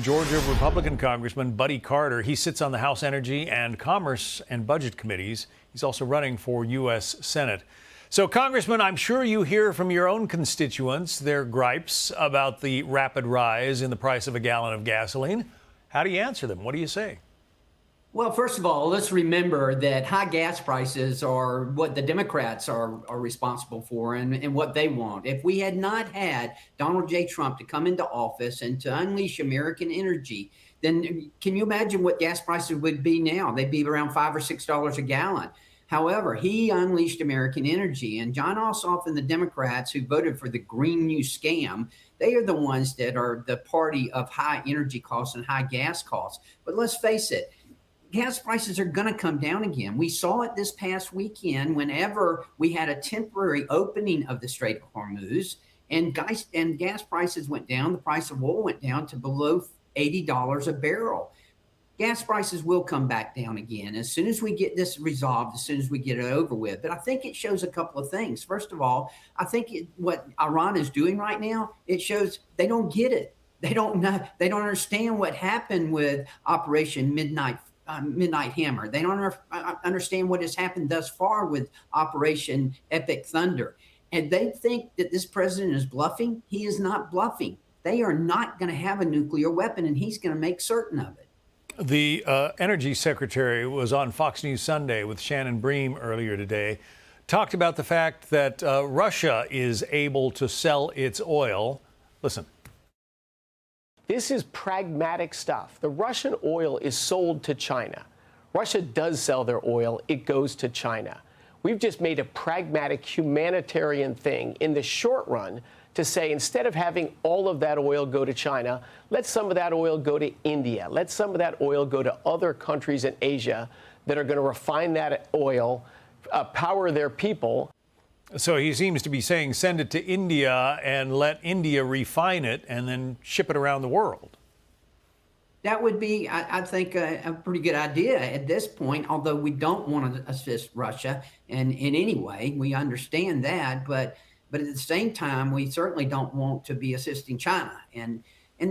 Georgia Republican Congressman Buddy Carter. He sits on the House Energy and Commerce and Budget Committees. He's also running for U.S. Senate. So, Congressman, I'm sure you hear from your own constituents their gripes about the rapid rise in the price of a gallon of gasoline. How do you answer them? What do you say? Well, first of all, let's remember that high gas prices are what the Democrats are responsible for and what they want. If we had not had Donald J. Trump to come into office and to unleash American energy, then can you imagine what gas prices would be now? They'd be around $5 or $6 a gallon. However, he unleashed American energy, and John Ossoff and the Democrats who voted for the Green New Scam, they are the ones that are the party of high energy costs and high gas costs. But let's face it, gas prices are going to come down again. We saw it this past weekend whenever we had a temporary opening of the Strait of Hormuz and gas prices went down. The price of oil went down to below $80 a barrel. Gas prices will come back down again as soon as we get this resolved, as soon as we get it over with. But I think it shows a couple of things. First of all, I think what Iran is doing right now, it shows they don't get it. They don't know. They don't understand what happened with Operation Midnight Hammer. They don't understand what has happened thus far with Operation Epic Thunder. And they think that this president is bluffing. He is not bluffing. They are not going to have a nuclear weapon, and he's going to make certain of it. The Energy Secretary was on Fox News Sunday with Shannon Bream earlier today, talked about the fact that Russia is able to sell its oil. Listen. This is pragmatic stuff. The Russian oil is sold to China. Russia does sell their oil. It goes to China. We've just made a pragmatic humanitarian thing in the short run to say instead of having all of that oil go to China, let some of that oil go to India. Let some of that oil go to other countries in Asia that are going to refine that oil, power their people. So he seems to be saying send it to India and let India refine it and then ship it around the world. That would be, I think, a pretty good idea at this point, although we don't want to assist Russia in any way. We understand that, but at the same time, we certainly don't want to be assisting China.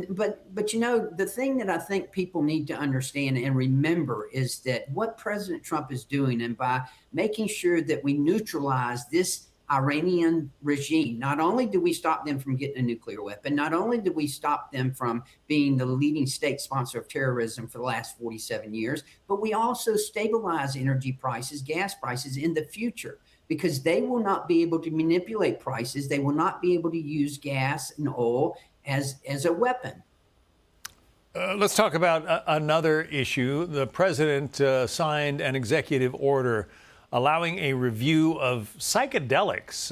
But you know, the thing that I think people need to understand and remember is that what President Trump is doing, and by making sure that we neutralize this Iranian regime, not only do we stop them from getting a nuclear weapon, not only do we stop them from being the leading state sponsor of terrorism for the last 47 years, but we also stabilize energy prices, gas prices in the future, because they will not be able to manipulate prices. They will not be able to use gas and oil as a weapon. Let's talk about another issue. The president signed an executive order allowing a review of psychedelics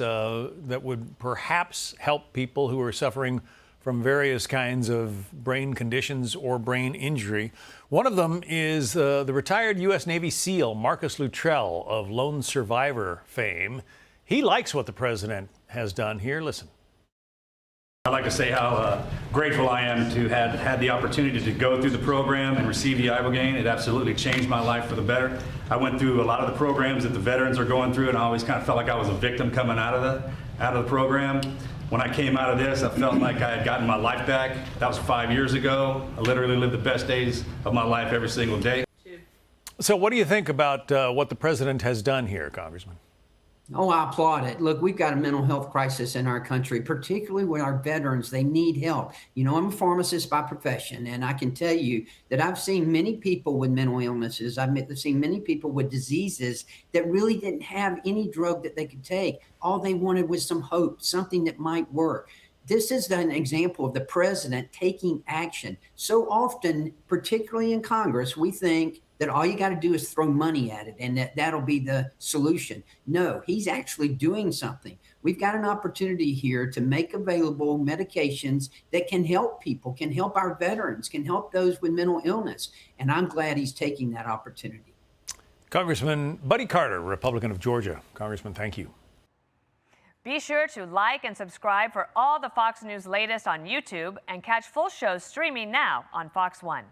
that would perhaps help people who are suffering from various kinds of brain conditions or brain injury. One of them is the retired U.S. Navy SEAL Marcus Luttrell of Lone Survivor fame. He likes what the president has done here. Listen. I'd like to say how grateful I am to have had the opportunity to go through the program and receive the Ibogaine. It absolutely changed my life for the better. I went through a lot of the programs that the veterans are going through, and I always kind of felt like I was a victim coming out of the program. When I came out of this, I felt like I had gotten my life back. That was 5 years ago. I literally lived the best days of my life every single day. So what do you think about what the president has done here, Congressman? Oh, I applaud it. Look, we've got a mental health crisis in our country, particularly with our veterans. They need help. You know, I'm a pharmacist by profession, and I can tell you that I've seen many people with mental illnesses. I've seen many people with diseases that really didn't have any drug that they could take. All they wanted was some hope, something that might work. This is an example of the president taking action. So often, particularly in Congress, we think that all you got to do is throw money at it and that'll be the solution. No, he's actually doing something. We've got an opportunity here to make available medications that can help people, can help our veterans, can help those with mental illness. And I'm glad he's taking that opportunity. Congressman Buddy Carter, Republican of Georgia. Congressman, thank you. Be sure to like and subscribe for all the Fox News latest on YouTube and catch full shows streaming now on Fox One.